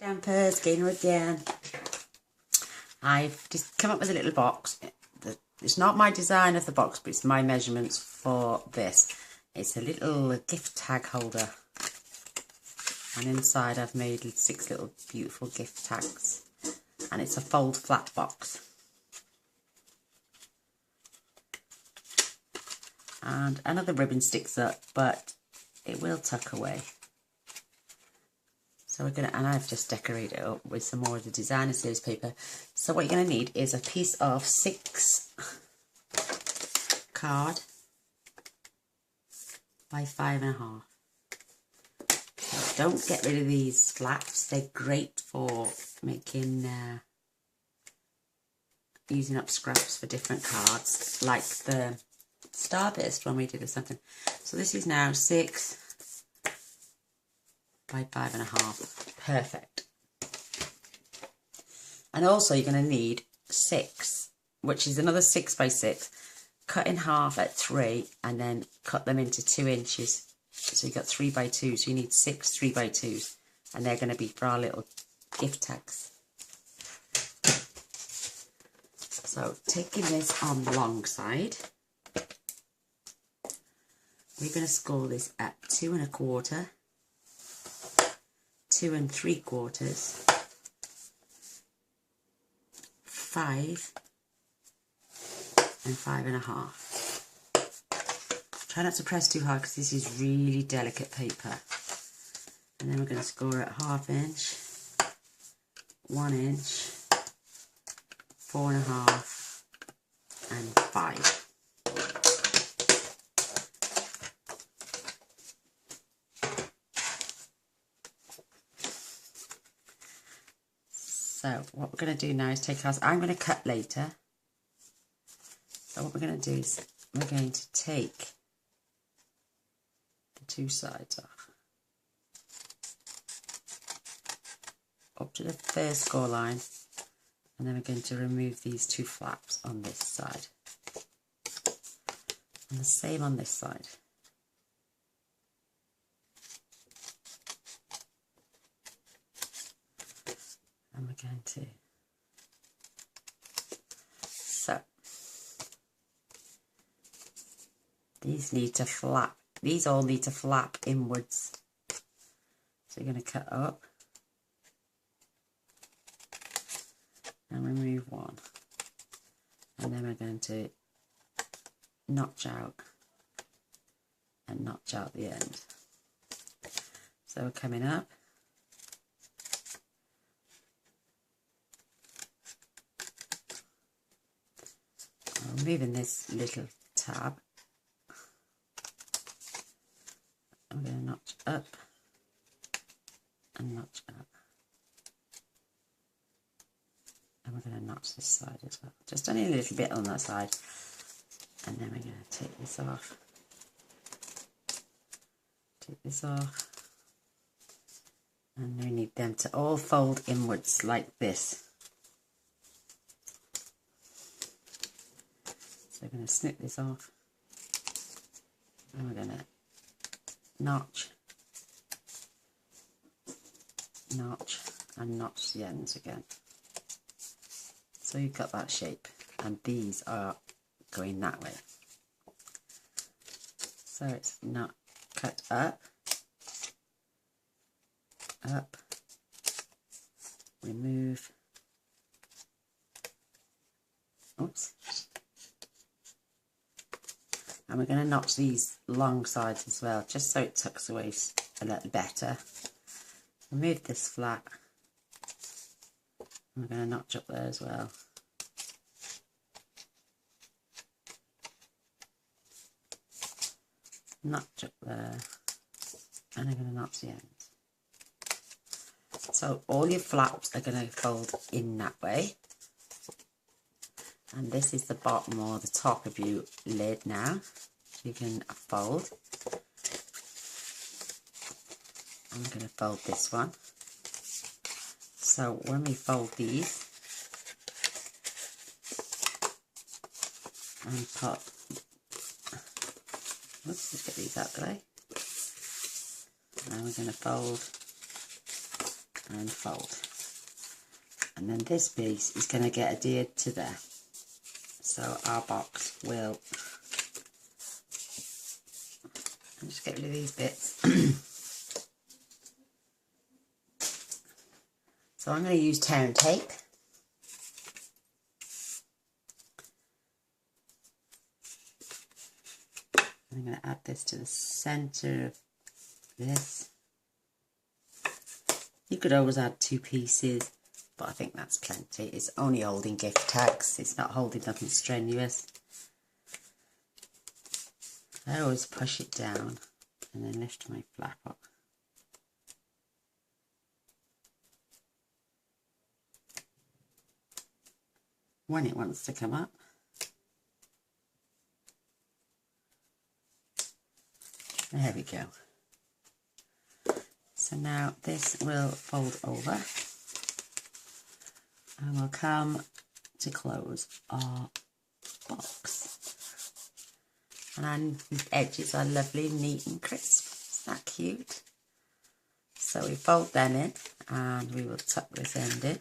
Dampers, Gainer again. I've just come up with a little box. It's not my design of the box, but it's my measurements for this. It's a little gift tag holder. And inside I've made 6 little beautiful gift tags. And it's a fold flat box. And another ribbon sticks up, but it will tuck away. So we're gonna, and I've just decorated it up with some more of the designer series paper. So what you're gonna need is a piece of 6 card by 5.5. So don't get rid of these flaps. They're great for making, using up scraps for different cards, like the Starburst when we did or something. So this is now 6 by 5.5. Perfect. And also you're going to need 6, which is another 6 by 6, cut in half at 3 and then cut them into 2 inches. So you got 3 by 2, so you need 6 3 by 2s, and they're going to be for our little gift tags. So taking this on the long side, we're going to score this at 2 1/4, 2 3/4, 5 and 5.5. Try not to press too hard because this is really delicate paper. And then we're going to score at 1/2 inch, 1 inch, 4.5 and 5. So what we're going to do now is take ours. I'm going to cut later. So what we're going to do is we're going to take the 2 sides off. Up to the first score line. And then we're going to remove these 2 flaps on this side. And the same on this side. And we're going to, so these need to flap, these all need to flap inwards. So you're going to cut up and remove 1, and then we're going to notch out and notch out the end. So we're coming up. Removing this little tab, I'm going to notch up and notch up, and we're going to notch this side as well, just only a little bit on that side, and then we're going to take this off, and we need them to all fold inwards like this. So we're going to snip this off, and we're going to notch, and notch the ends again. So you've got that shape, and these are going that way. So it's not cut up, remove, oops. And we're going to notch these long sides as well, just so it tucks away a little better. Remove this flap. And we're going to notch up there as well. Notch up there. And I'm going to notch the ends. So all your flaps are going to fold in that way. And this is the bottom or the top of your lid now. So you can fold. I'm going to fold this one. So when we fold these and put, let's get these out of the way. Now we're going to fold and fold. And then this piece is going to get adhered to there. So our box will, I'll just get rid of these bits. So I'm going to use tear and tape. I'm going to add this to the centre of this. You could always add 2 pieces, but I think that's plenty. It's only holding gift tags. It's not holding nothing strenuous. I always push it down and then lift my flap up. When it wants to come up. There we go. So now this will fold over and we'll come to close our box. And the edges are lovely, neat and crisp. Isn't that cute? So we fold them in and we will tuck this end in.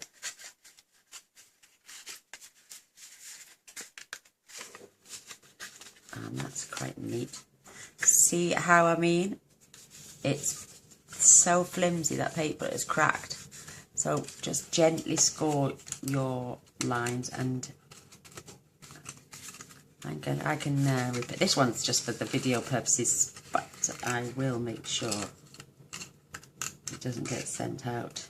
And that's quite neat. See how I mean? It's so flimsy, that paper is cracked. So just gently score your lines, and I can repeat. This one's just for the video purposes, but I will make sure it doesn't get sent out.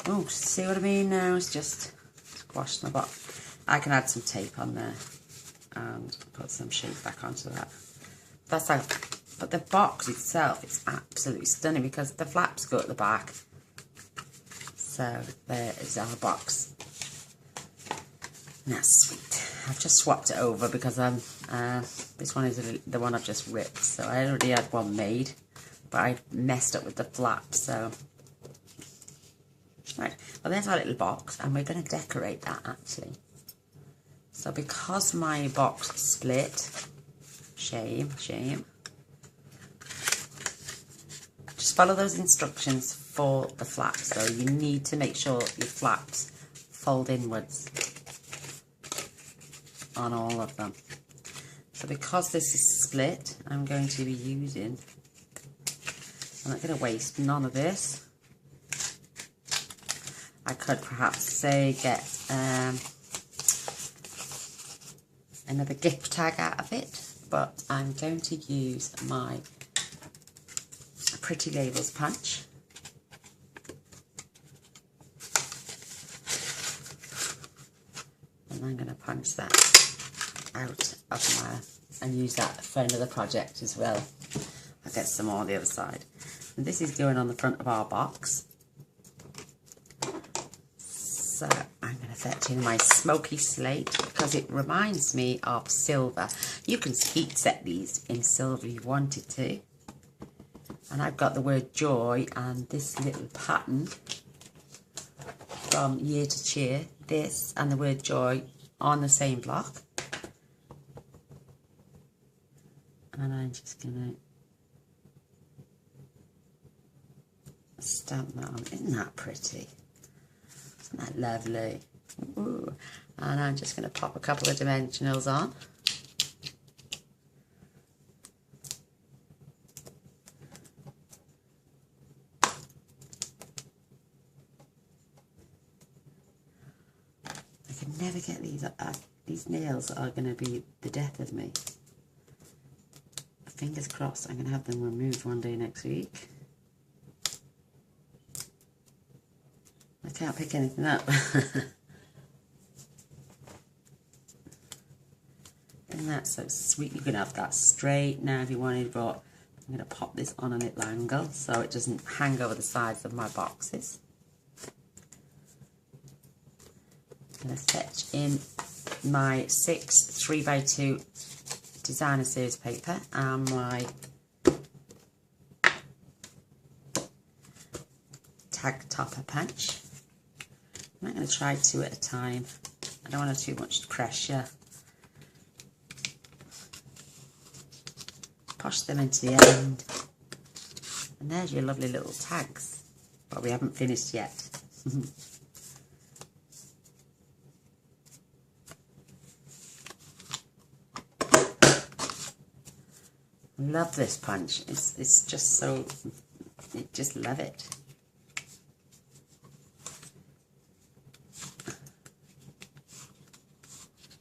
Oh, see what I mean now? It's just squashed my box. I can add some tape on there and put some shape back onto that. That's how. But the box itself is absolutely stunning because the flaps go at the back. So there is our box. That's sweet. I've just swapped it over because this one is the one I've just ripped. So I already had one made, but I messed up with the flap. So right, well there's our little box, and we're going to decorate that actually. So because my box split, shame. Just follow those instructions for the flaps. So you need to make sure your flaps fold inwards on all of them. So because this is split, I'm going to be using, I'm not going to waste none of this. I could perhaps say get another gift tag out of it, but I'm going to use my Pretty Labels punch. And I'm going to punch that out of my, and use that for another project as well. I'll get some more on the other side. And this is going on the front of our box. So I'm going to fetch in my smoky slate because it reminds me of silver. You can heat set these in silver if you wanted to. And I've got the word joy and this little pattern from Year to Cheer. This and the word joy on the same block. And I'm just going to stamp that on. Isn't that pretty? Isn't that lovely? Ooh. And I'm just going to pop a couple of dimensionals on. I can never get these nails are going to be the death of me. Fingers crossed I'm going to have them removed one day next week. I can't pick anything up. Isn't that so sweet? You can have that straight now if you wanted, but I'm going to pop this on a little angle so it doesn't hang over the sides of my boxes. I'm going to fetch in my 6 3x2 designer series paper and my tag topper punch. I'm not going to try 2 at a time. I don't want too much pressure. Push them into the end. And there's your lovely little tags. but we haven't finished yet. Love this punch. It's just so, I just love it.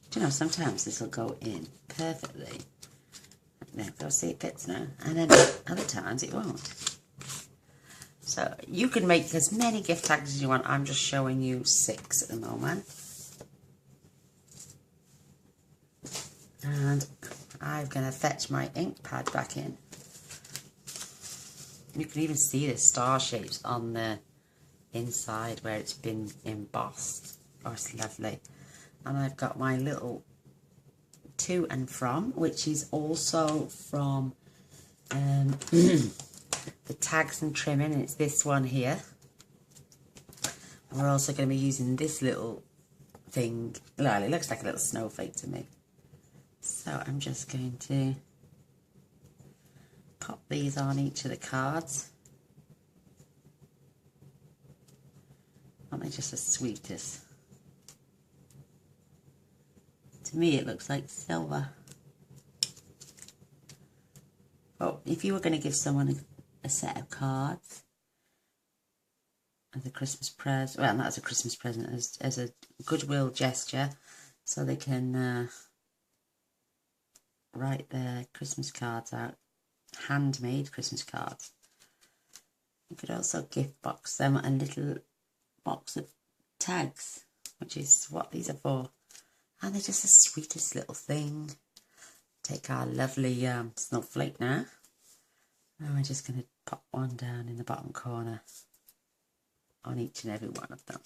Do you know, sometimes this will go in perfectly. There, go see it fits now. And then other times it won't. So you can make as many gift tags as you want. I'm just showing you 6 at the moment. And I'm going to fetch my ink pad back in. You can even see the star shapes on the inside where it's been embossed. Oh, it's lovely. And I've got my little to and from, which is also from the tags and trimming, and it's this one here. And we're also going to be using this little thing. Well, it looks like a little snowflake to me. So I'm just going to pop these on each of the cards. Aren't they just the sweetest? To me it looks like silver. Well, if you were going to give someone a set of cards as a Christmas present, well, not as a Christmas present, as a goodwill gesture, so they can write their Christmas cards out, handmade Christmas cards. You could also gift box them a little box of tags, which is what these are for. And they're just the sweetest little thing. Take our lovely snowflake now. And we're just going to pop one down in the bottom corner on each and every one of them.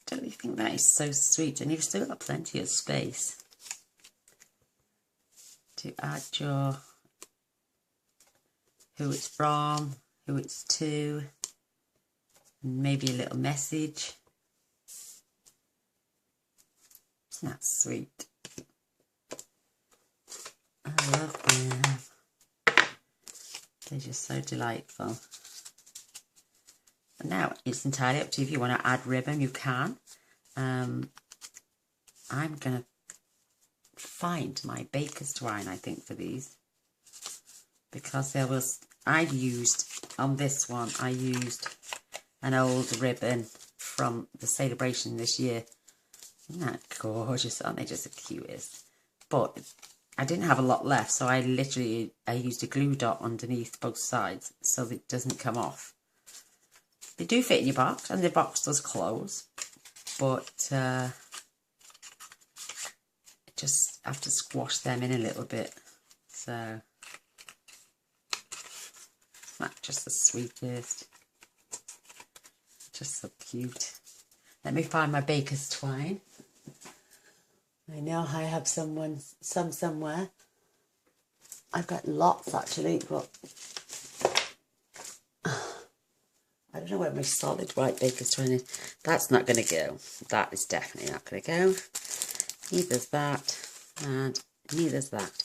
Don't you think that is so sweet? And you've still got plenty of space to add your who it's from, who it's to, and maybe a little message. Isn't that sweet? I love them. They're just so delightful. Now, it's entirely up to you. If you want to add ribbon, you can. I'm going to find my baker's twine, I think, for these. Because there was, on this one, I used an old ribbon from the celebration this year. Isn't that gorgeous? Aren't they just the cutest? But I didn't have a lot left, so I used a glue dot underneath both sides so that it doesn't come off. They do fit in your box, and the box does close, but you just have to squash them in a little bit. So that's just the sweetest. Just so cute. Let me find my baker's twine. I know I have some somewhere. I've got lots actually, but I don't know where my solid white baker's twine is. That's not going to go. That is definitely not going to go. Neither's that, and neither's that.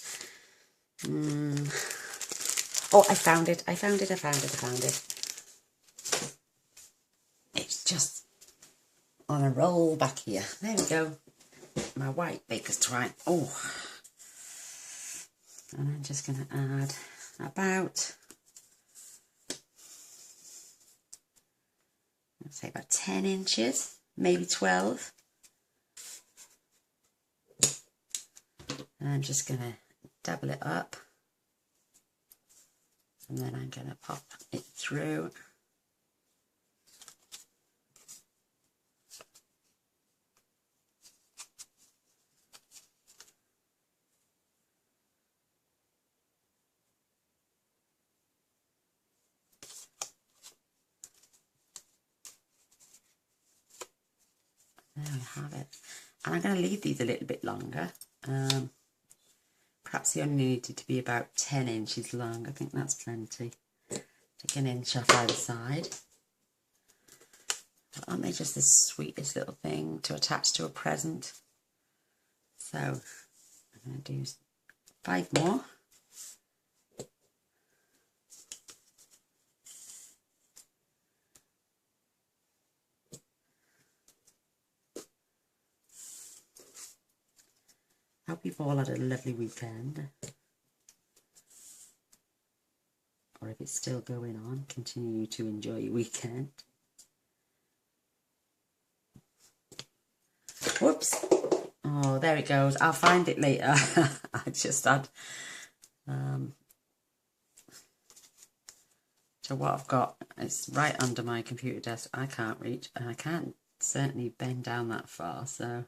Oh, I found it. I found it. It's just on a roll back here. There we go. My white baker's twine. Oh. And I'm just going to add about, let's say about 10 inches, maybe 12. And I'm just going to double it up. And then I'm going to pop it through. There we have it. And I'm going to leave these a little bit longer. Perhaps they only needed to be about 10 inches long. I think that's plenty. Take an inch off either side. But aren't they just the sweetest little thing to attach to a present? So I'm going to do 5 more. hope you've all had a lovely weekend. Or if it's still going on, continue to enjoy your weekend. Whoops. Oh, there it goes. I'll find it later. I just had... So what I've got, it's right under my computer desk. I can't reach, and I can't certainly bend down that far, so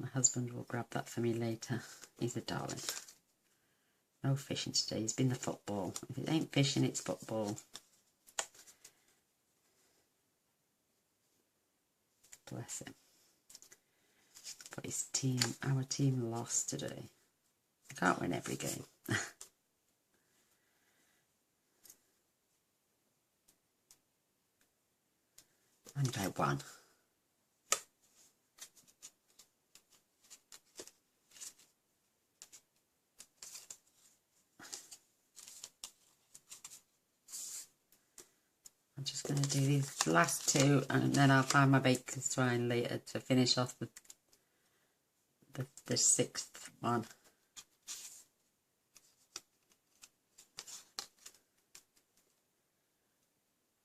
my husband will grab that for me later. He's a darling. No fishing today. He's been the football. If it ain't fishing, it's football. Bless him. But his team, our team lost today. I can't win every game. And I won. I'm just going to do these last two, and then I'll find my baker's twine later to finish off the sixth one.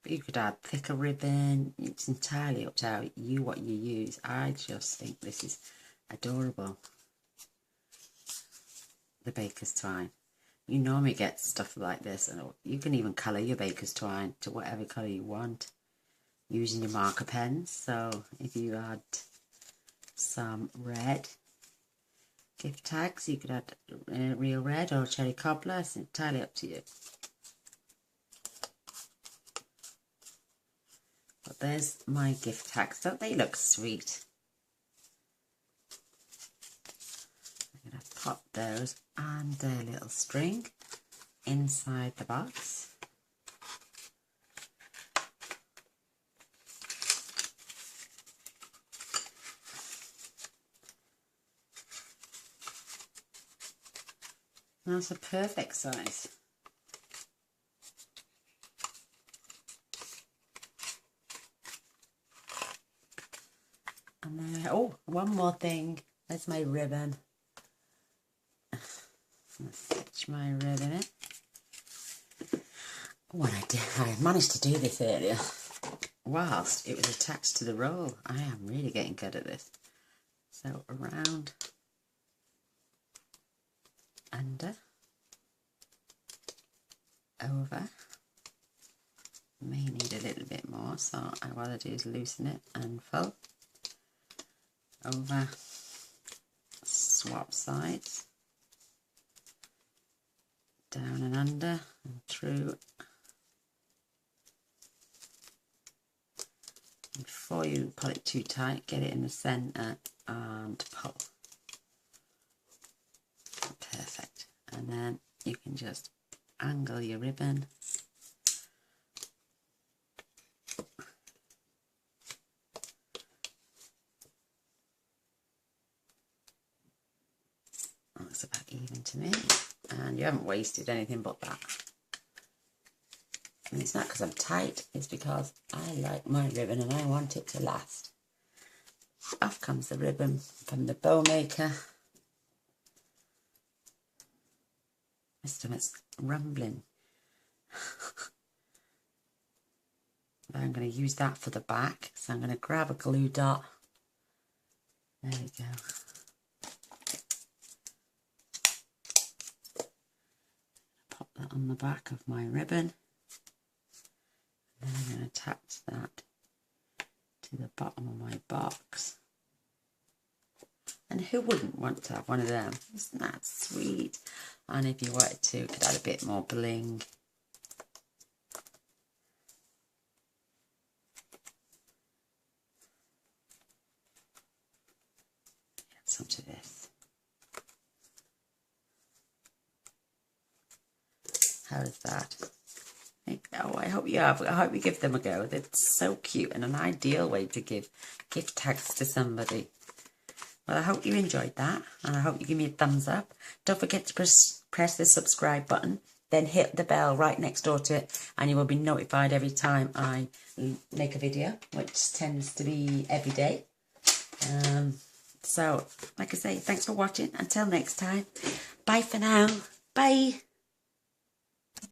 But you could add thicker ribbon. It's entirely up to what you use. I just think this is adorable. The baker's twine. You normally get stuff like this, and you can even colour your baker's twine to whatever colour you want using your marker pens. So if you add some red gift tags, you could add real red or cherry cobbler. It's entirely up to you. But there's my gift tags. Don't they look sweet? I'm going to pop those and their little string inside the box. That's a perfect size. And there, oh, one more thing. There's my ribbon. Stitch my ribbon in. What I managed to do this earlier whilst it was attached to the roll. I am really getting good at this. So around, under, over. May need a little bit more, so what I do is loosen it and fold. Over, swap sides, down and under and through. Before you pull it too tight, get it in the centre and pull. Perfect. And then you can just angle your ribbon. That's about even to me. And you haven't wasted anything but that. And it's not because I'm tight, it's because I like my ribbon and I want it to last. Off comes the ribbon from the bow maker. My stomach's rumbling. But I'm going to use that for the back, so I'm going to grab a glue dot. There we go. Pop that on the back of my ribbon. And then I'm going to attach that to the bottom of my box. And who wouldn't want to have one of them? Isn't that sweet? And if you wanted to, you could add a bit more bling. Add some to this. How is that? Oh, I hope you have. I hope you give them a go. They're so cute and an ideal way to give gift tags to somebody. Well, I hope you enjoyed that, and I hope you give me a thumbs up. Don't forget to press the subscribe button, then hit the bell right next door to it, and you will be notified every time I make a video, which tends to be every day. So, like I say, thanks for watching. Until next time, bye for now. Bye.